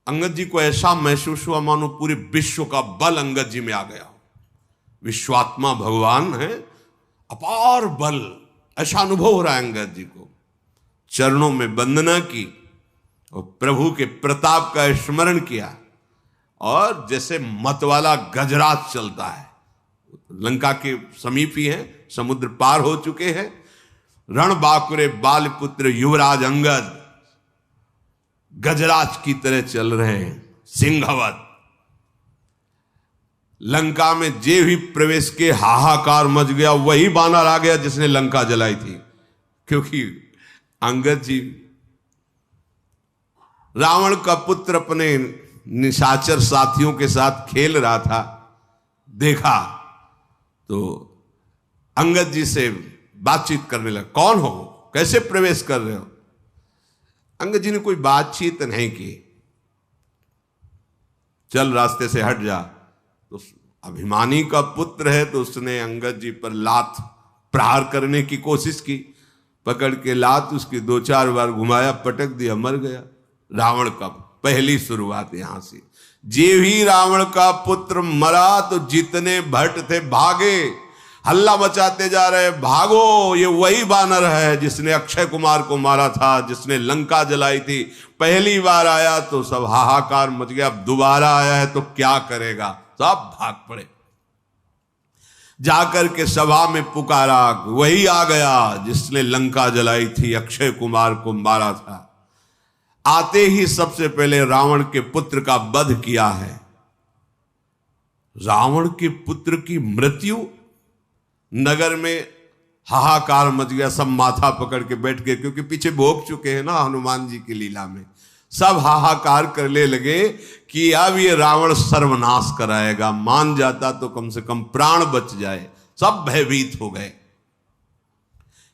अंगद जी को ऐसा महसूस हुआ मानो पूरे विश्व का बल अंगद जी में आ गया। विश्वात्मा भगवान है, अपार बल, ऐसा अनुभव हो रहा है अंगद जी को। चरणों में वंदना की और प्रभु के प्रताप का स्मरण किया, और जैसे मतवाला गजराज चलता है, लंका के समीप ही है, समुद्र पार हो चुके हैं, रण बाकुरे बालपुत्र युवराज अंगद गजराज की तरह चल रहे हैं, सिंहवत। लंका में जे भी प्रवेश के हाहाकार मच गया, वही बानर आ गया जिसने लंका जलाई थी, क्योंकि अंगद जी रावण का पुत्र अपने निशाचर साथियों के साथ खेल रहा था, देखा तो अंगद जी से बातचीत करने लगा। कौन हो, कैसे प्रवेश कर रहे हो? अंगद जी ने कोई बातचीत नहीं की, चल रास्ते से हट जा। तो अभिमानी का पुत्र है, तो उसने अंगद जी पर लात प्रहार करने की कोशिश की, पकड़ के लात उसकी 2-4 बार घुमाया, पटक दिया, मर गया। रावण का पहली शुरुआत यहां से। जे भी रावण का पुत्र मरा तो जितने भट्ट थे भागे, हल्ला मचाते जा रहे, भागो, ये वही बानर है जिसने अक्षय कुमार को मारा था, जिसने लंका जलाई थी। पहली बार आया तो सब हाहाकार मच गया, अब दोबारा आया है तो क्या करेगा, सब भाग पड़े। जाकर के सभा में पुकारा, वही आ गया जिसने लंका जलाई थी, अक्षय कुमार को मारा था। आते ही सबसे पहले रावण के पुत्र का वध किया है। रावण के पुत्र की मृत्यु, नगर में हाहाकार मच गया, सब माथा पकड़ के बैठ गए, क्योंकि पीछे भोग चुके हैं ना हनुमान जी की लीला में। सब हाहाकार करने लगे कि अब ये रावण सर्वनाश कराएगा, मान जाता तो कम से कम प्राण बच जाए। सब भयभीत हो गए,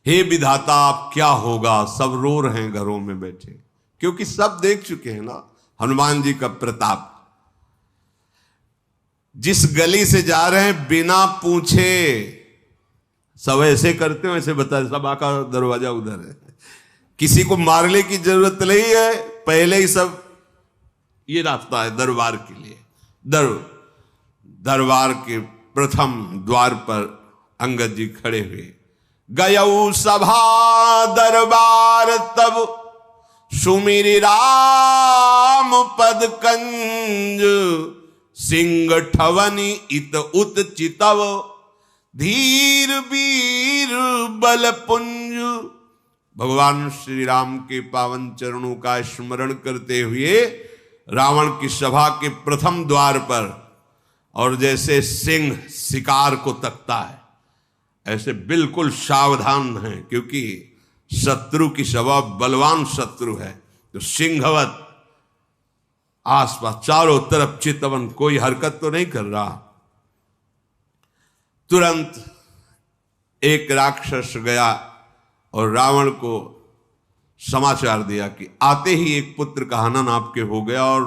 हे विधाता अब क्या होगा। सब रो रहे हैं घरों में बैठे, क्योंकि सब देख चुके हैं ना हनुमान जी का प्रताप। जिस गली से जा रहे हैं बिना पूछे, सब ऐसे करते हो, ऐसे बता, सब आका दरवाजा उधर है, किसी को मारने की जरूरत नहीं है, पहले ही सब ये रास्ता है दरबार के लिए। दरबार के प्रथम द्वार पर अंगद जी खड़े हुए। गयऊ सभा दरबार तब सुमिरि राम पद कंज, सिंह ठवनी इत उत चितव, धीर वीर बल पुंज। भगवान श्री राम के पावन चरणों का स्मरण करते हुए रावण की सभा के प्रथम द्वार पर, और जैसे सिंह शिकार को तकता है, ऐसे बिल्कुल सावधान है, क्योंकि शत्रु की सभा बलवान शत्रु है, तो सिंहवत आसपास चारों तरफ चितवन, कोई हरकत तो नहीं कर रहा। तुरंत एक राक्षस गया और रावण को समाचार दिया कि आते ही एक पुत्र का हनन आपके हो गया, और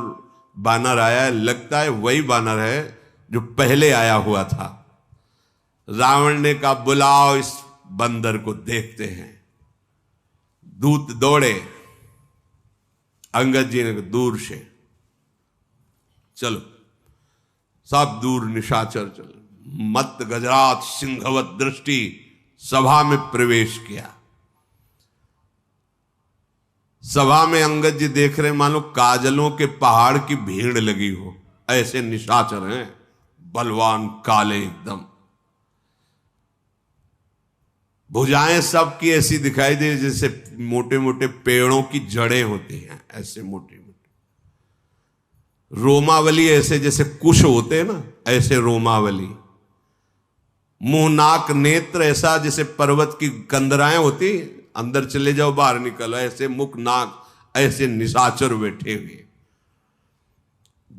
बानर आया है, लगता है वही बानर है जो पहले आया हुआ था। रावण ने कहा बुलाओ इस बंदर को, देखते हैं। दूत दौड़े, अंगद जी ने दूर से, चलो सब दूर निशाचर चल, मत गजराज सिंहवत दृष्टि सभा में प्रवेश किया। सभा में अंगद जी देख रहे, मानो काजलों के पहाड़ की भीड़ लगी हो, ऐसे निशाचर हैं, बलवान काले एकदम। भुजाएं सबकी ऐसी दिखाई दे जैसे मोटे मोटे पेड़ों की जड़ें होती हैं, ऐसे मोटी मोटी। रोमावली ऐसे जैसे कुश होते हैं ना, ऐसे रोमावली। मुंह नाक नेत्र ऐसा जैसे पर्वत की कंदराएं होती, अंदर चले जाओ बाहर निकलो, ऐसे मुख नाक, ऐसे निशाचर बैठे हुए।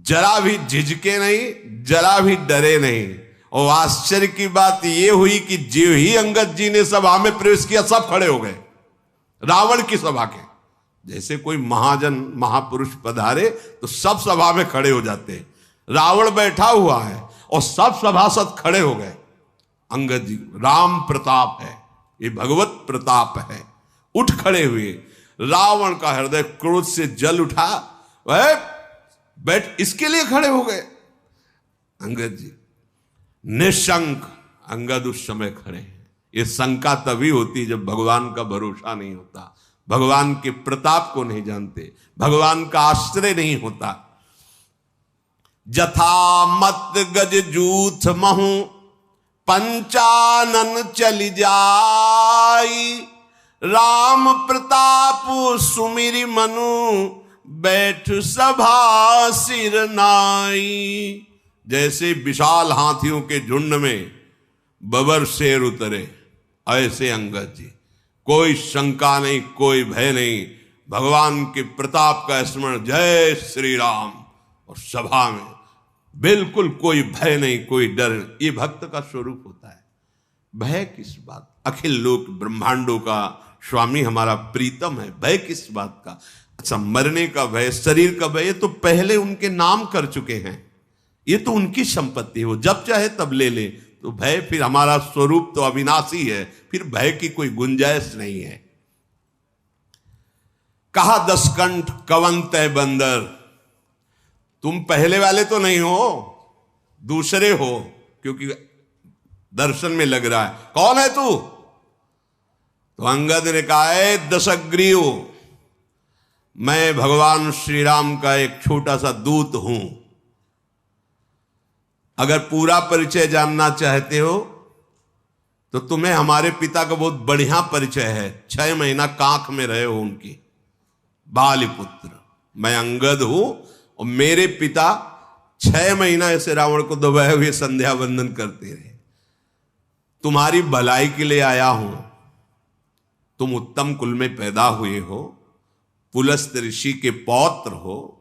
जरा भी झिझके नहीं, जरा भी डरे नहीं। और आश्चर्य की बात यह हुई कि जो ही अंगद जी ने सभा में प्रवेश किया, सब खड़े हो गए। रावण की सभा के जैसे कोई महाजन महापुरुष पधारे तो सब सभा में खड़े हो जाते हैं। रावण बैठा हुआ है और सब सभासद खड़े हो गए। अंगद जी, राम प्रताप है, ये भगवत प्रताप है। उठ खड़े हुए। रावण का हृदय क्रोध से जल उठा। वह बैठ इसके लिए खड़े हो गए अंगद जी। निशंक अंगद उस समय खड़े हैं। ये शंका तभी होती जब भगवान का भरोसा नहीं होता, भगवान के प्रताप को नहीं जानते, भगवान का आश्रय नहीं होता। जथा मत गज जूथ महु पंचानन चली जाई, राम प्रताप सुमिरि मनु बैठ सभा सिर नाई। जैसे विशाल हाथियों के झुंड में बबर शेर उतरे, ऐसे अंगद जी, कोई शंका नहीं, कोई भय नहीं, भगवान के प्रताप का स्मरण, जय श्री राम, और सभा में बिल्कुल कोई भय नहीं, कोई डर नहीं। ये भक्त का स्वरूप होता है। भय किस बात? अखिल लोक ब्रह्मांडों का स्वामी हमारा प्रीतम है, भय किस बात का? अच्छा, मरने का भय, शरीर का भय, ये तो पहले उनके नाम कर चुके हैं, ये तो उनकी संपत्ति हो, जब चाहे तब ले ले। तो भय, फिर हमारा स्वरूप तो अविनाशी है, फिर भय की कोई गुंजाइश नहीं है। कहा दसकंठ कवन तय बंदर, तुम पहले वाले तो नहीं हो, दूसरे हो, क्योंकि दर्शन में लग रहा है। कौन है तू? तो अंगद ने कहा है दशग्रीव, मैं भगवान श्री राम का एक छोटा सा दूत हूं। अगर पूरा परिचय जानना चाहते हो तो तुम्हें हमारे पिता का बहुत बढ़िया परिचय है। 6 महीना कांख में रहे हो उनकी, बालिपुत्र। मैं अंगद हूं और मेरे पिता 6 महीना ऐसे रावण को दबाए हुए संध्या वंदन करते रहे। तुम्हारी भलाई के लिए आया हूं। तुम उत्तम कुल में पैदा हुए हो, पुलस्त ऋषि के पौत्र हो,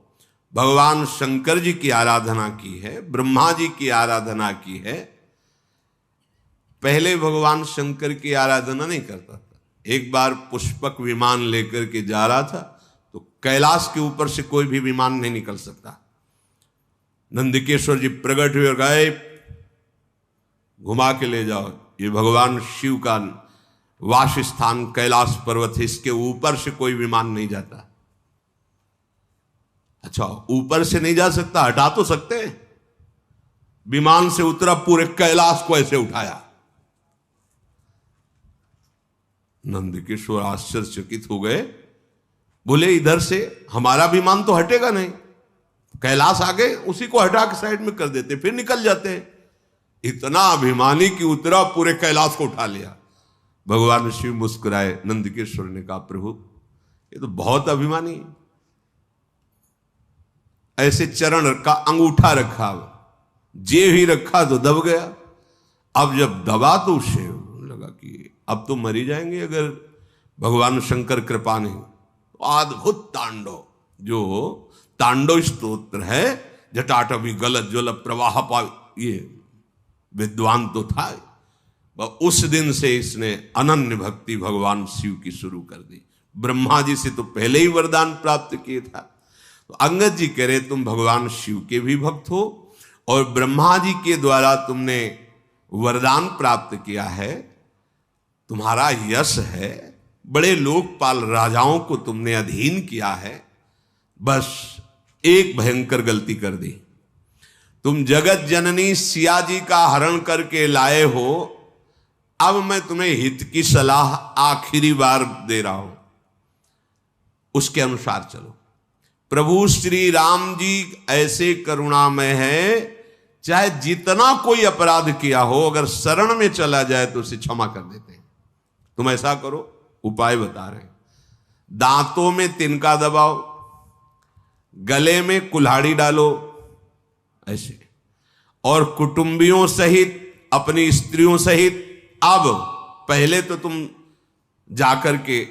भगवान शंकर जी की आराधना की है, ब्रह्मा जी की आराधना की है। पहले भगवान शंकर की आराधना नहीं करता था। एक बार पुष्पक विमान लेकर के जा रहा था तो कैलाश के ऊपर से कोई भी विमान नहीं निकल सकता। नंदिकेश्वर जी प्रकट हुए और गए, घुमा के ले जाओ, ये भगवान शिव का वास स्थान कैलाश पर्वत है, इसके ऊपर से कोई विमान नहीं जाता। अच्छा, ऊपर से नहीं जा सकता, हटा तो सकते हैं। विमान से उतरा, पूरे कैलाश को ऐसे उठाया। नंदकिशोर आश्चर्यचकित हो गए, बोले इधर से हमारा विमान तो हटेगा नहीं, कैलाश आगे उसी को हटा के साइड में कर देते, फिर निकल जाते। इतना अभिमानी कि उतरा, पूरे कैलाश को उठा लिया। भगवान शिव मुस्कुराए। नंदकिशोर ने कहा प्रभु ये तो बहुत अभिमानी है। ऐसे चरण रखा, अंगूठा रखा, जेब ही रखा तो दब गया। अब जब दबा तो उसे लगा कि अब तो मर ही जाएंगे अगर भगवान शंकर कृपा नहीं। तो अद्भुत तांडव, जो तांडव स्तोत्र है, जटाटवी गलत ज्वल प्रवाह पा, ये विद्वान तो था। उस दिन से इसने अनन्य भक्ति भगवान शिव की शुरू कर दी। ब्रह्मा जी से तो पहले ही वरदान प्राप्त किया था। तो अंगद जी कह रहे तुम भगवान शिव के भी भक्त हो और ब्रह्मा जी के द्वारा तुमने वरदान प्राप्त किया है, तुम्हारा यश है, बड़े लोकपाल राजाओं को तुमने अधीन किया है। बस एक भयंकर गलती कर दी, तुम जगत जननी सिया जी का हरण करके लाए हो। अब मैं तुम्हें हित की सलाह आखिरी बार दे रहा हूं, उसके अनुसार चलो। प्रभु श्री राम जी ऐसे करुणामय है, चाहे जितना कोई अपराध किया हो, अगर शरण में चला जाए तो उसे क्षमा कर देते हैं। तुम ऐसा करो, उपाय बता रहे हैं। दांतों में तिनका दबाओ, गले में कुल्हाड़ी डालो ऐसे, और कुटुंबियों सहित, अपनी स्त्रियों सहित, अब पहले तो तुम जाकर के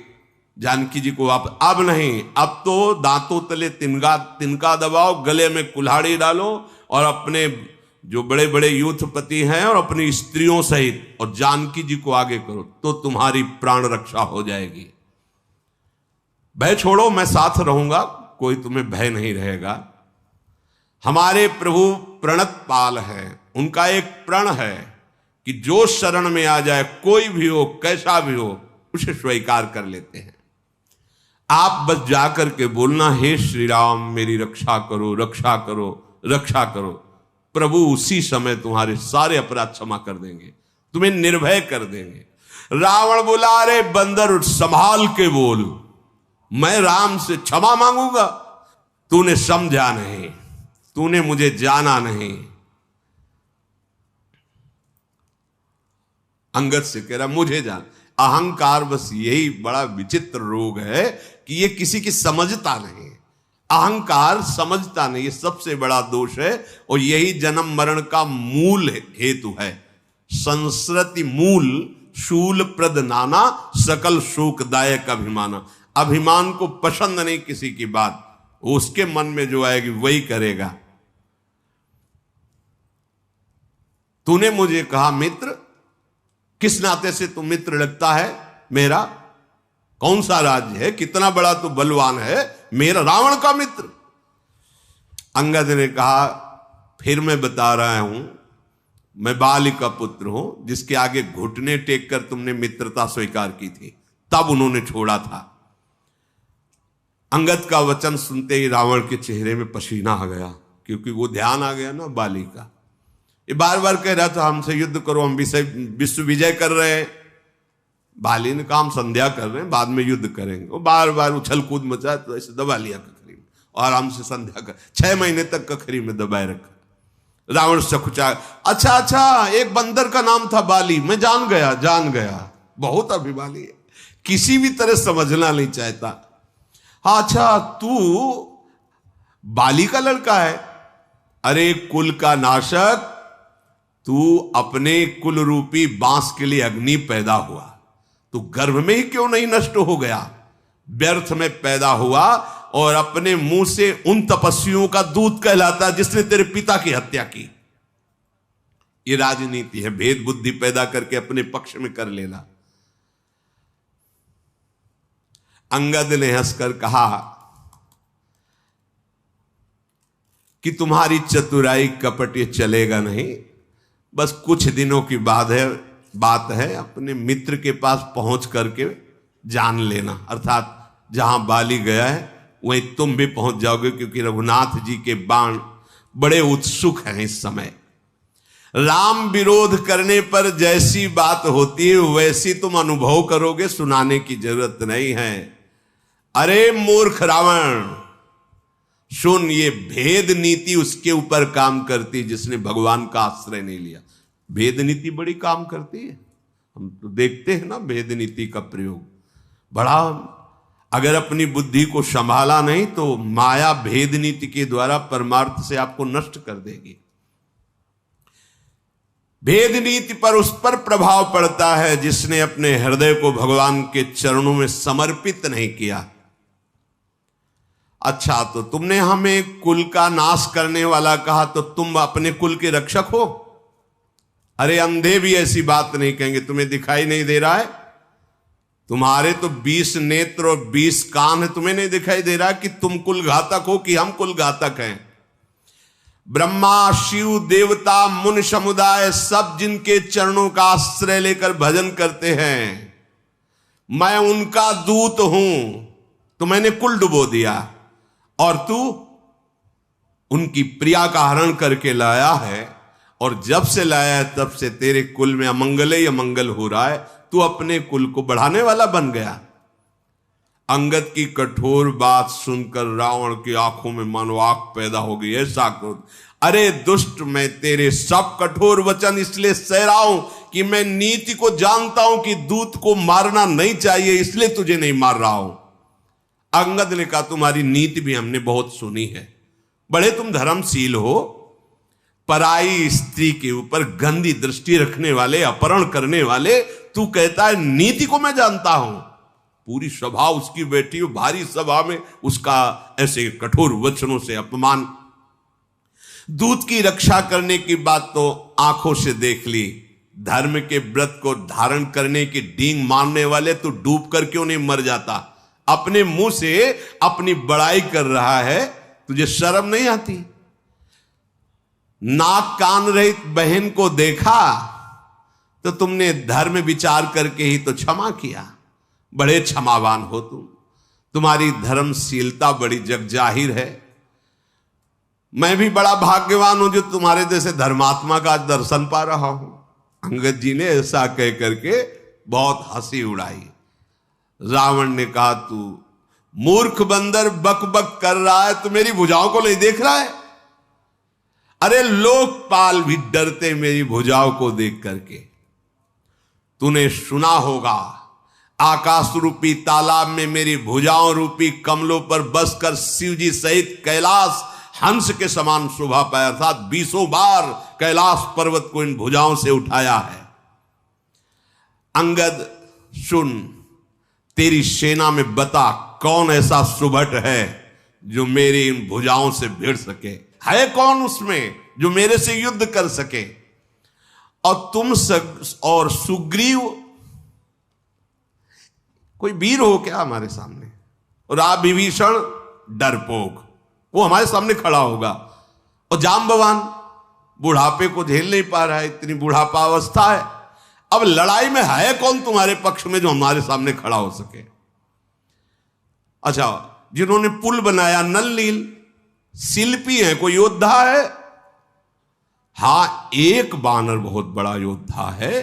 जानकी जी को वापस, अब नहीं, अब तो दांतों तले तिनका दबाओ, गले में कुल्हाड़ी डालो और अपने जो बड़े बड़े यूथपति हैं और अपनी स्त्रियों सहित और जानकी जी को आगे करो, तो तुम्हारी प्राण रक्षा हो जाएगी। भय छोड़ो, मैं साथ रहूंगा, कोई तुम्हें भय नहीं रहेगा। हमारे प्रभु प्रणत पाल है, उनका एक प्रण है कि जो शरण में आ जाए, कोई भी हो, कैसा भी हो, उसे स्वीकार कर लेते हैं। आप बस जाकर के बोलना, हे श्री राम मेरी रक्षा करो, रक्षा करो, रक्षा करो। प्रभु उसी समय तुम्हारे सारे अपराध क्षमा कर देंगे, तुम्हें निर्भय कर देंगे। रावण बोला, अरे बंदर संभाल के बोल, मैं राम से क्षमा मांगूंगा? तूने समझा नहीं, तूने मुझे जाना नहीं। अंगद से कह रहा मुझे जान। अहंकार बस यही बड़ा विचित्र रोग है कि ये किसी की समझता नहीं। अहंकार समझता नहीं, ये सबसे बड़ा दोष है और यही जन्म मरण का मूल हेतु है। संस्कृति मूल शूल प्रद नाना, सकल शोकदायक अभिमाना। अभिमान को पसंद नहीं किसी की बात, उसके मन में जो आएगी वही करेगा। तूने मुझे कहा मित्र, किस नाते से तू मित्र लगता है मेरा? कौन सा राज्य है, कितना बड़ा तू बलवान है, मेरा रावण का मित्र? अंगद ने कहा, फिर मैं बता रहा हूं, मैं बाली का पुत्र हूं, जिसके आगे घुटने टेक कर तुमने मित्रता स्वीकार की थी, तब उन्होंने छोड़ा था। अंगद का वचन सुनते ही रावण के चेहरे में पसीना आ गया, क्योंकि वो ध्यान आ गया ना बाली का। ये बार बार कह रहा था हमसे युद्ध करो, हम विश्व विजय कर रहे हैं। बाली ने कहा हम संध्या कर रहे हैं, बाद में युद्ध करेंगे। वो बार बार उछल कूद मचा, तो ऐसे दबा लिया कखरी में और आराम से संध्या कर 6 महीने तक कखरी में दबाए रखा। रावण सकुचा, अच्छा, एक बंदर का नाम था बाली, मैं जान गया, बहुत अभिमानी है, किसी भी तरह समझना नहीं चाहता। हाँ अच्छा, तू बाली का लड़का है? अरे कुल का नाशक, तू अपने कुल रूपी बांस के लिए अग्नि पैदा हुआ, तू गर्भ में ही क्यों नहीं नष्ट हो गया? व्यर्थ में पैदा हुआ और अपने मुंह से उन तपस्वियों का दूत कहलाता जिसने तेरे पिता की हत्या की। ये राजनीति है, भेद बुद्धि पैदा करके अपने पक्ष में कर लेना। अंगद ने हंसकर कहा कि तुम्हारी चतुराई कपट ये चलेगा नहीं, बस कुछ दिनों की बात है, अपने मित्र के पास पहुंच करके जान लेना, अर्थात जहां बाली गया है वहीं तुम भी पहुंच जाओगे, क्योंकि रघुनाथ जी के बाण बड़े उत्सुक हैं इस समय। राम विरोध करने पर जैसी बात होती है वैसी तुम अनुभव करोगे, सुनाने की जरूरत नहीं है। अरे मूर्ख रावण, सुन, ये भेद नीति उसके ऊपर काम करती जिसने भगवान का आश्रय नहीं लिया। भेद नीति बड़ी काम करती है, हम तो देखते हैं ना भेद नीति का प्रयोग बड़ा। अगर अपनी बुद्धि को संभाला नहीं तो माया भेद नीति के द्वारा परमार्थ से आपको नष्ट कर देगी। भेद नीति पर उस पर प्रभाव पड़ता है जिसने अपने हृदय को भगवान के चरणों में समर्पित नहीं किया। अच्छा, तो तुमने हमें कुल का नाश करने वाला कहा, तो तुम अपने कुल के रक्षक हो? अरे अंधे भी ऐसी बात नहीं कहेंगे, तुम्हें दिखाई नहीं दे रहा है? तुम्हारे तो 20 नेत्र और 20 कान है, तुम्हें नहीं दिखाई दे रहा कि तुम कुल घातक हो कि हम कुल घातक हैं? ब्रह्मा, शिव, देवता, मुनि समुदाय सब जिनके चरणों का आश्रय लेकर भजन करते हैं, मैं उनका दूत हूं, तो मैंने कुल डुबो दिया। और तू उनकी प्रिया का हरण करके लाया है, और जब से लाया है तब से तेरे कुल में अमंगल ही अमंगल हो रहा है, तू अपने कुल को बढ़ाने वाला बन गया। अंगद की कठोर बात सुनकर रावण की आंखों में मानो आग पैदा हो गई, ऐसा क्रोध। अरे दुष्ट, मैं तेरे सब कठोर वचन इसलिए सह रहा हूं कि मैं नीति को जानता हूं कि दूत को मारना नहीं चाहिए, इसलिए तुझे नहीं मार रहा हूं। अंगद ने कहा, तुम्हारी नीति भी हमने बहुत सुनी है, बड़े तुम धर्मशील हो, पराई स्त्री के ऊपर गंदी दृष्टि रखने वाले, अपहरण करने वाले, तू कहता है नीति को मैं जानता हूं। पूरी सभा उसकी बैठी हो, भारी सभा में उसका ऐसे कठोर वचनों से अपमान। दूत की रक्षा करने की बात तो आंखों से देख ली, धर्म के व्रत को धारण करने की डींग मारने वाले, तू डूब कर क्यों नहीं मर जाता? अपने मुंह से अपनी बड़ाई कर रहा है, तुझे शर्म नहीं आती? नाक कान रहित बहन को देखा तो तुमने धर्म विचार करके ही तो क्षमा किया, बड़े क्षमावान हो तुम। तुम्हारी धर्मशीलता बड़ी जगजाहिर है। मैं भी बड़ा भाग्यवान हूं जो तुम्हारे जैसे धर्मात्मा का दर्शन पा रहा हूं। अंगद जी ने ऐसा कह करके बहुत हंसी उड़ाई। रावण ने कहा, तू मूर्ख बंदर बक बक कर रहा है, तू मेरी भुजाओं को नहीं देख रहा है? अरे लोकपाल भी डरते मेरी भुजाओं को देख करके। तूने सुना होगा आकाश रूपी तालाब में मेरी भुजाओं रूपी कमलों पर बसकर शिव जी सहित कैलाश हंस के समान शोभा पाया था। 20 बार कैलाश पर्वत को इन भुजाओं से उठाया है। अंगद सुन, तेरी सेना में बता कौन ऐसा सुभट है जो मेरी इन भुजाओं से भिड़ सके? है कौन उसमें जो मेरे से युद्ध कर सके? और तुम और सुग्रीव कोई वीर हो क्या हमारे सामने? और आप विभीषण डरपोक, वो हमारे सामने खड़ा होगा। और जाम्बवान बुढ़ापे को झेल नहीं पा रहा है, इतनी बुढ़ापा अवस्था है। अब लड़ाई में है कौन तुम्हारे पक्ष में जो हमारे सामने खड़ा हो सके? अच्छा, जिन्होंने पुल बनाया नल नील, शिल्पी है, कोई योद्धा है? हां, एक बानर बहुत बड़ा योद्धा है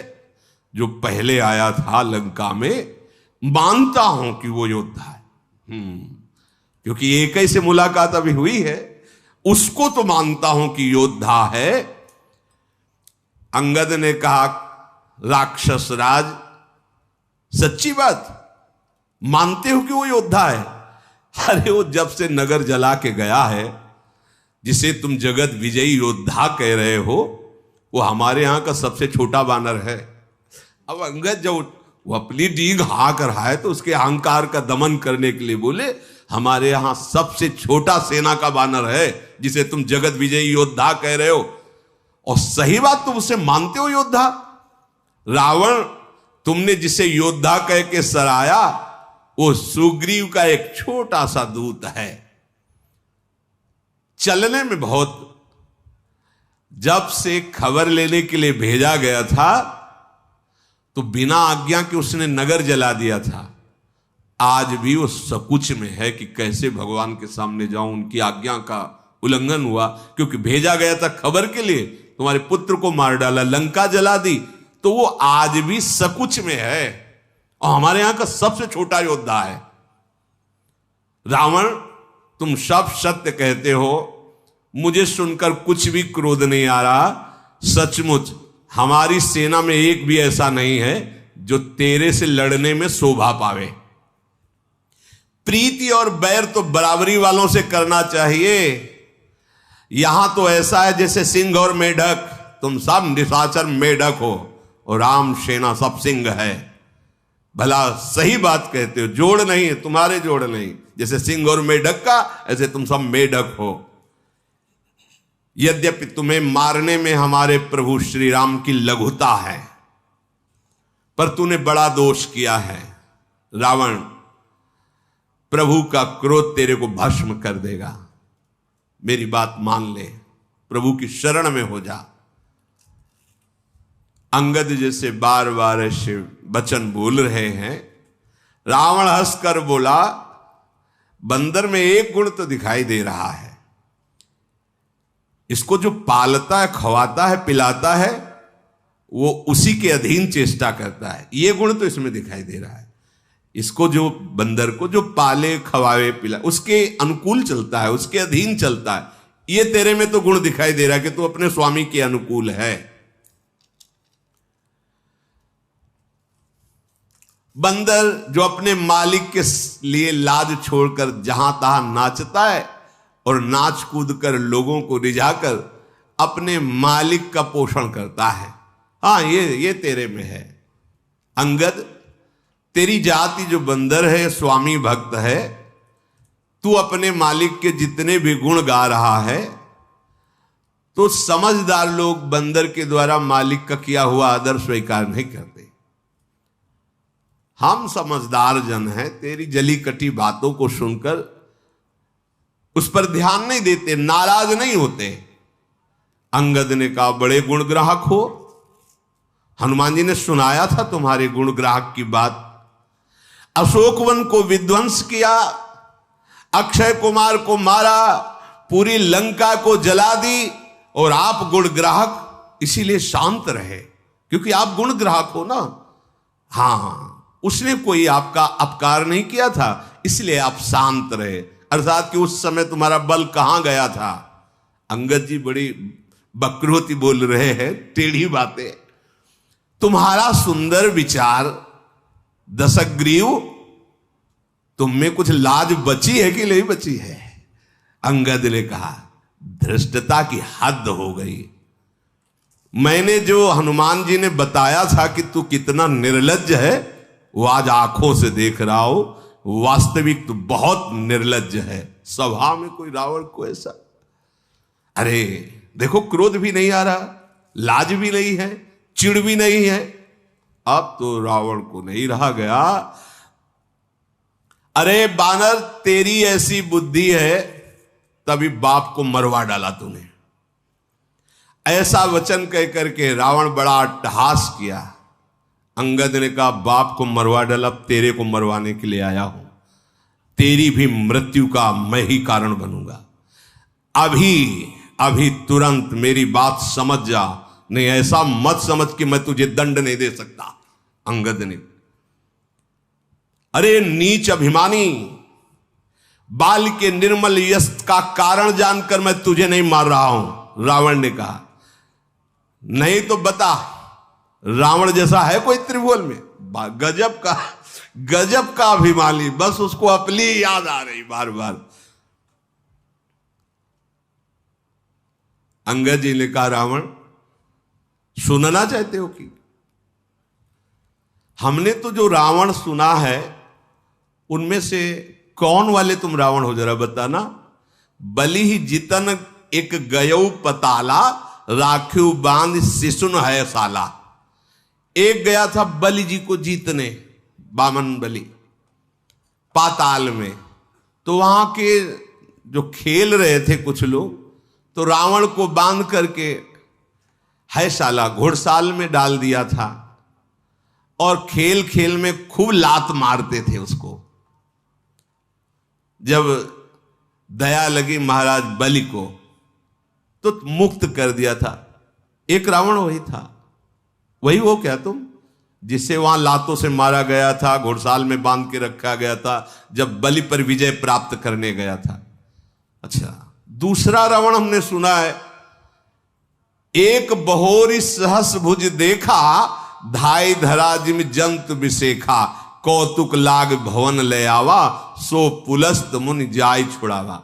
जो पहले आया था लंका में। मानता हूं कि वो योद्धा है, क्योंकि एक ही से मुलाकात अभी हुई है, उसको तो मानता हूं कि योद्धा है। अंगद ने कहा, राक्षस राज, सच्ची बात मानते हो कि वो योद्धा है? अरे वो जब से नगर जला के गया है, जिसे तुम जगत विजयी योद्धा कह रहे हो, वो हमारे यहां का सबसे छोटा बानर है। अब अंगद जब वो अपनी डींग हाँक रहा है तो उसके अहंकार का दमन करने के लिए बोले, हमारे यहां सबसे छोटा सेना का बानर है जिसे तुम जगत विजयी योद्धा कह रहे हो। और सही बात, तुम उसे मानते हो योद्धा? रावण, तुमने जिसे योद्धा कह के सराया, वो सुग्रीव का एक छोटा सा दूत है। चलने में बहुत, जब से खबर लेने के लिए भेजा गया था तो बिना आज्ञा के उसने नगर जला दिया था। आज भी वो सकुच में है कि कैसे भगवान के सामने जाऊं। उनकी आज्ञा का उल्लंघन हुआ, क्योंकि भेजा गया था खबर के लिए, तुम्हारे पुत्र को मार डाला, लंका जला दी, तो वो आज भी सकुच में है और हमारे यहां का सबसे छोटा योद्धा है। रावण, तुम सब सत्य कहते हो, मुझे सुनकर कुछ भी क्रोध नहीं आ रहा। सचमुच हमारी सेना में एक भी ऐसा नहीं है जो तेरे से लड़ने में शोभा पावे। प्रीति और बैर तो बराबरी वालों से करना चाहिए। यहां तो ऐसा है जैसे सिंह और मेढक, तुम सब निशाचर मेढक हो और राम सेना सब सिंह है। भला सही बात कहते हो, जोड़ नहीं है, तुम्हारे जोड़ नहीं। जैसे सिंह और मेढक का, ऐसे तुम सब मेढक हो। यद्यपि तुम्हें मारने में हमारे प्रभु श्री राम की लघुता है, पर तूने बड़ा दोष किया है। रावण, प्रभु का क्रोध तेरे को भस्म कर देगा। मेरी बात मान ले, प्रभु की शरण में हो जा। अंगद जैसे बार बार ऐसे वचन बोल रहे हैं। रावण हंसकर बोला, बंदर में एक गुण तो दिखाई दे रहा है, इसको जो पालता है, खवाता है, पिलाता है, वो उसी के अधीन चेष्टा करता है। ये गुण तो इसमें दिखाई दे रहा है। इसको जो बंदर को जो पाले, खवावे, पिला, उसके अनुकूल चलता है, उसके अधीन चलता है। ये तेरे में तो गुण दिखाई दे रहा है कि तू अपने स्वामी के अनुकूल है। बंदर जो अपने मालिक के लिए लाज छोड़कर जहां तहां नाचता है और नाच कूद कर लोगों को रिझाकर अपने मालिक का पोषण करता है, हाँ, ये तेरे में है। अंगद, तेरी जाति जो बंदर है, स्वामी भक्त है, तू अपने मालिक के जितने भी गुण गा रहा है, तो समझदार लोग बंदर के द्वारा मालिक का किया हुआ आदर स्वीकार नहीं करते। हम समझदार जन हैं, तेरी जली कटी बातों को सुनकर उस पर ध्यान नहीं देते, नाराज नहीं होते। अंगद ने कहा, बड़े गुणग्राहक हो, हनुमान जी ने सुनाया था तुम्हारे गुणग्राहक की बात। अशोकवन को विध्वंस किया, अक्षय कुमार को मारा, पूरी लंका को जला दी, और आप गुण ग्राहक इसीलिए शांत रहे, क्योंकि आप गुण ग्राहक हो ना। हां, उसने कोई आपका अपकार नहीं किया था, इसलिए आप शांत रहे। अर्थात कि उस समय तुम्हारा बल कहां गया था। अंगद जी बड़ी बकरोती बोल रहे हैं, टेढ़ी बातें। तुम्हारा सुंदर विचार दशग्रीव, तुम में कुछ लाज बची है कि नहीं बची है? अंगद ने कहा, धृष्टता की हद हो गई। मैंने जो हनुमान जी ने बताया था कि तू कितना निर्लज्ज है, वो आज आंखों से देख रहा हो। वास्तविक तो बहुत निर्लज्ज है। सभा में कोई रावण को ऐसा, अरे देखो, क्रोध भी नहीं आ रहा, लाज भी नहीं है, चिढ़ भी नहीं है। अब तो रावण को नहीं रहा गया। अरे बानर, तेरी ऐसी बुद्धि है, तभी बाप को मरवा डाला तूने। ऐसा वचन कह करके रावण बड़ा अट्टहास किया। अंगद ने कहा, बाप को मरवा डाला, तेरे को मरवाने के लिए आया हूं। तेरी भी मृत्यु का मैं ही कारण बनूंगा। अभी तुरंत मेरी बात समझ जा, नहीं ऐसा मत समझ कि मैं तुझे दंड नहीं दे सकता। अंगद ने, अरे नीच अभिमानी, बाल के निर्मल यश का कारण जानकर मैं तुझे नहीं मार रहा हूं। रावण ने कहा, नहीं तो बता, रावण जैसा है कोई त्रिभुवन में? गजब का अभिमानी, बस उसको अपनी याद आ रही बार बार। अंगद जी ने कहा, रावण सुनना चाहते हो कि? हमने तो जो रावण सुना है उनमें से कौन वाले तुम रावण हो, जरा बताना। बलि ही जितन एक गयऊ पताला, राखिव बांध शिशुन है साला। एक गया था बलि जी को जीतने, बामन बलि, पाताल में। तो वहां के जो खेल रहे थे कुछ लोग, तो रावण को बांध करके है साला घोड़साल में डाल दिया था, और खेल खेल में खूब लात मारते थे उसको। जब दया लगी महाराज बलि को, तो मुक्त कर दिया था। एक रावण वही था। वही वो क्या तुम, जिसे वहां लातों से मारा गया था, घोड़साल में बांध के रखा गया था, जब बलि पर विजय प्राप्त करने गया था। अच्छा, दूसरा रावण हमने सुना है, एक बहोरी सहस भुज देखा, धाई धरा जिम जंतु विशेखा, कौतुक लाग भवन ले आवा, सो पुलस्त मुनि जाय छुड़ावा।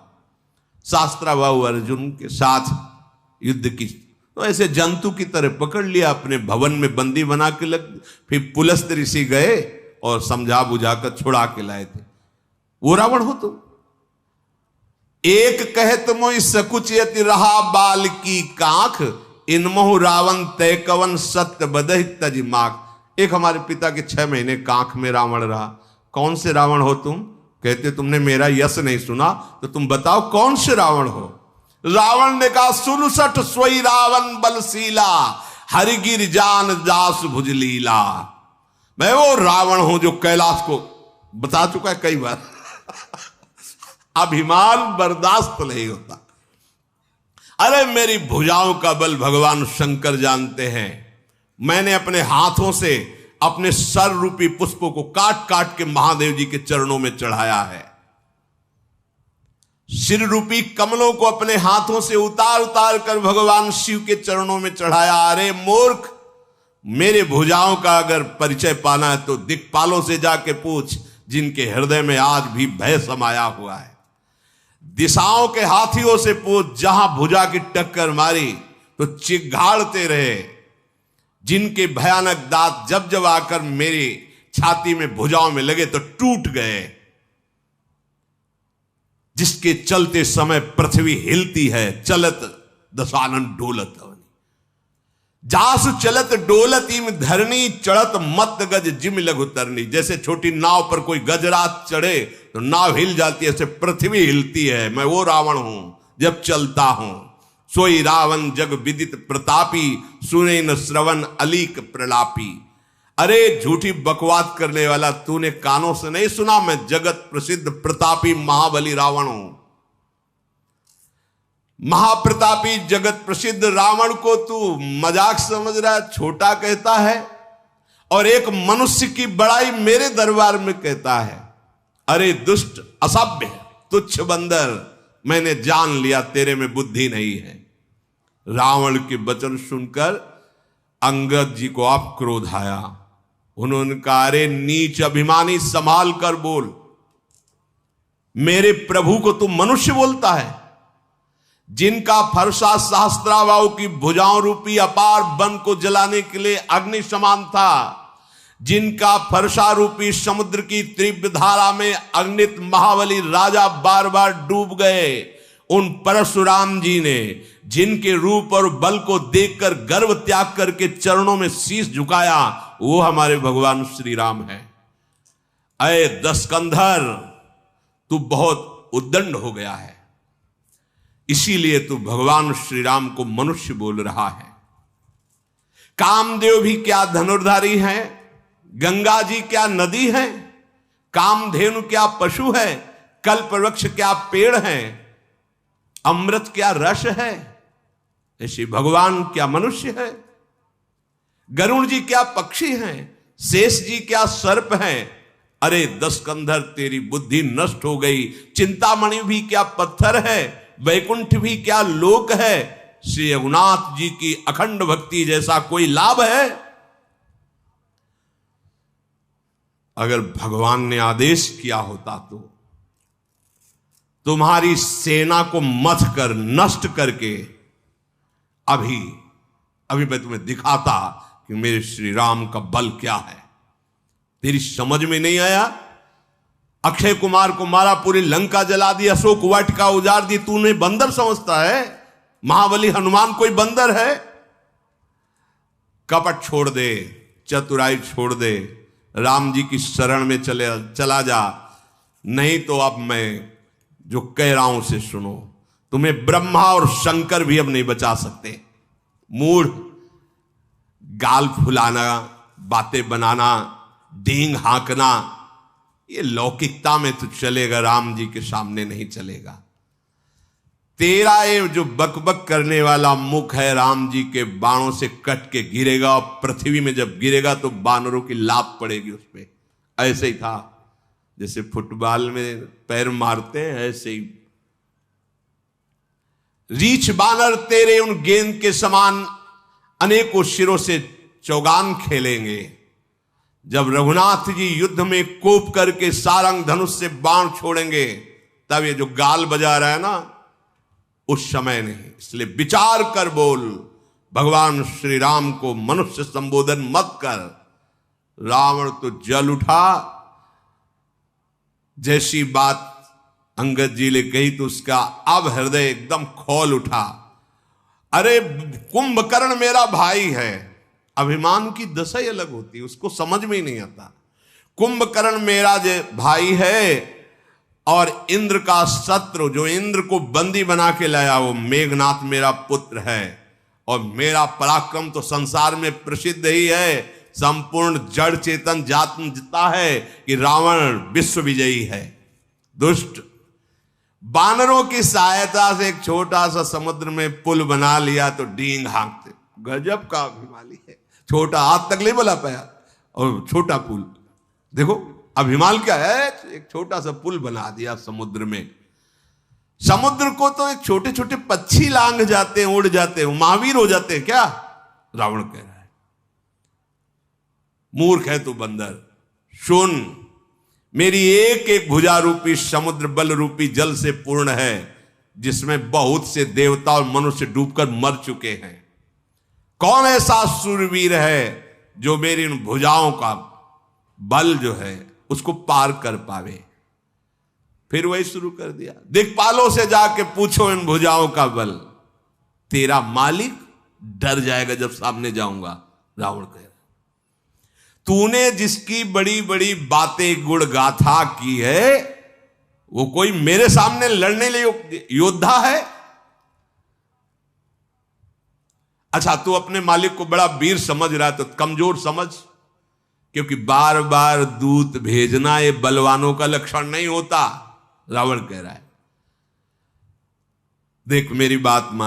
शास्त्राबाहु अर्जुन के साथ युद्ध की, तो ऐसे जंतु की तरह पकड़ लिया, अपने भवन में बंदी बना के लग। फिर पुलस्त ऋषि गए और समझा बुझाकर छुड़ा के लाए थे। वो रावण हो तुम। एक कहत मोहि सकुचयति रहा बाल की कांख, इनमहु रावण तय कवन सत्य बदहि तज माख। एक हमारे पिता के 6 महीने कांख में रावण रहा। कौन से रावण हो तुम? कहते तुमने मेरा यश नहीं सुना, तो तुम बताओ कौन से रावण हो? रावण ने कहा, 67 सोई रावण बलशीला, हरिगिर जान दास भुजलीला। मैं वो रावण हूं जो कैलाश को बता चुका है कई बार। अभिमान बर्दाश्त नहीं होता। अरे मेरी भुजाओं का बल भगवान शंकर जानते हैं। मैंने अपने हाथों से अपने सर रूपी पुष्पों को काट काट के महादेव जी के चरणों में चढ़ाया है। सिर रूपी कमलों को अपने हाथों से उतार उतार कर भगवान शिव के चरणों में चढ़ाया। अरे मूर्ख, मेरे भुजाओं का अगर परिचय पाना है तो दिक्पालों से जाके पूछ, जिनके हृदय में आज भी भय समाया हुआ है। दिशाओं के हाथियों से पूछ, जहां भुजा की टक्कर मारी तो चिघाड़ते रहे। जिनके भयानक दांत जब जब आकर मेरी छाती में भुजाओं में लगे तो टूट गए। जिसके चलते समय पृथ्वी हिलती है, चलत दशानन डोलत। जासु चलत डोलत इम धरनी, चढ़त मत गज जिम लघु तरनी। जैसे छोटी नाव पर कोई गजरात चढ़े तो नाव हिल जाती है, ऐसे पृथ्वी हिलती है। मैं वो रावण हूं जब चलता हूं। सोई रावण जग विदित प्रतापी, सुने न श्रवण अलीक प्रलापी। अरे झूठी बकवास करने वाला, तूने कानों से नहीं सुना? मैं जगत प्रसिद्ध प्रतापी महाबली रावण हूं। महाप्रतापी जगत प्रसिद्ध रावण को तू मजाक समझ रहा है, छोटा कहता है, और एक मनुष्य की बड़ाई मेरे दरबार में कहता है। अरे दुष्ट, असभ्य, तुच्छ बंदर, मैंने जान लिया तेरे में बुद्धि नहीं है। रावण के वचन सुनकर अंगद जी को आप क्रोध आया। उन्होंने कहा, अरे नीच अभिमानी, संभाल कर बोल। मेरे प्रभु को तू मनुष्य बोलता है? जिनका फरसा सहस्त्राबाहु की भुजाओं रूपी अपार वन को जलाने के लिए अग्नि समान था, जिनका फरसा रूपी समुद्र की तीव्र धारा में अग्नित महाबली राजा बार बार डूब गए, उन परशुराम जी ने जिनके रूप और बल को देखकर गर्व त्याग करके चरणों में शीश झुकाया, वो हमारे भगवान श्री राम है। अय दशकंधर, तू बहुत उद्दंड हो गया है, इसीलिए तू भगवान श्री राम को मनुष्य बोल रहा है। कामदेव भी क्या धनुर्धारी है, गंगा जी क्या नदी है, कामधेनु क्या पशु है, कल्पवृक्ष क्या पेड़ है, अमृत क्या रस है, ऐसे भगवान क्या मनुष्य है। गरुण जी क्या पक्षी हैं, शेष जी क्या सर्प हैं। अरे दशकंधर, तेरी बुद्धि नष्ट हो गई। चिंतामणि भी क्या पत्थर है, वैकुंठ भी क्या लोक है। श्री रघुनाथ जी की अखंड भक्ति जैसा कोई लाभ है? अगर भगवान ने आदेश किया होता तो तुम्हारी सेना को मथ कर नष्ट करके अभी मैं तुम्हें दिखाता कि मेरे श्री राम का बल क्या है। तेरी समझ में नहीं आया? अक्षय कुमार को मारा, पूरी लंका जला दी, अशोक वाटिका उजाड़ दी, तूने बंदर समझता है? महाबली हनुमान कोई बंदर है? कपट छोड़ दे, चतुराई छोड़ दे, राम जी की शरण में चला जा, नहीं तो अब मैं जो कह रहा हूं उसे सुनो। तुम्हें ब्रह्मा और शंकर भी अब नहीं बचा सकते। मूढ़, गाल फुलाना, बातें बनाना, डींग हाँकना, ये लौकिकता में तो चलेगा, राम जी के सामने नहीं चलेगा। तेरा ये जो बकबक करने वाला मुख है, राम जी के बाणों से कट के गिरेगा, और पृथ्वी में जब गिरेगा तो बानरों की लात पड़ेगी उस पे। ऐसे ही था, जैसे फुटबॉल में पैर मारते हैं, ऐसे ही रीछ बानर तेरे उन गेंद के समान अनेकों शिरों से चौगान खेलेंगे। जब रघुनाथ जी युद्ध में कोप करके सारंग धनुष से बाण छोड़ेंगे, तब ये जो गाल बजा रहा है ना, उस समय नहीं। इसलिए विचार कर बोल, भगवान श्री राम को मनुष्य संबोधन मत कर। रावण तो जल उठा, जैसी बात अंगद जी ने कही तो उसका अब हृदय एकदम खौल उठा। अरे कुंभकर्ण मेरा भाई है। अभिमान की दशा ही अलग होती है, उसको समझ में ही नहीं आता। कुंभकर्ण मेरा भाई है, और इंद्र का शत्रु, जो इंद्र को बंदी बना के लाया, वो मेघनाथ मेरा पुत्र है। और मेरा पराक्रम तो संसार में प्रसिद्ध ही है, संपूर्ण जड़ चेतन जानता है कि रावण विश्व विजयी है। दुष्ट, बानरों की सहायता से एक छोटा सा समुद्र में पुल बना लिया तो डींग हाँकते। गजब का अभिमानी है, छोटा हाथ तक नहीं बना पाया और छोटा पुल। देखो अभिमान क्या है, एक छोटा सा पुल बना दिया समुद्र में। समुद्र को तो एक छोटे छोटे पक्षी लांग जाते हैं, उड़ जाते हैं, महावीर हो जाते हैं क्या? रावण कह रहा है। मूर्ख है तू बंदर, सुन, मेरी एक एक भुजा रूपी समुद्र बल रूपी जल से पूर्ण है, जिसमें बहुत से देवता और मनुष्य डूबकर मर चुके हैं। कौन ऐसा सूरवीर है जो मेरी इन भुजाओं का बल जो है उसको पार कर पावे? फिर वही शुरू कर दिया, दिक्पालों से जाके पूछो इन भुजाओं का बल, तेरा मालिक डर जाएगा जब सामने जाऊंगा। रावण कह रहा, तूने जिसकी बड़ी बड़ी बातें गुण गाथा की है, वो कोई मेरे सामने लड़ने लिए योद्धा है? अच्छा, तू अपने मालिक को बड़ा वीर समझ रहा है तो कमजोर समझ। क्योंकि बार बार दूत भेजना ये बलवानों का लक्षण नहीं होता। रावण कह रहा है, देख मेरी बात मान,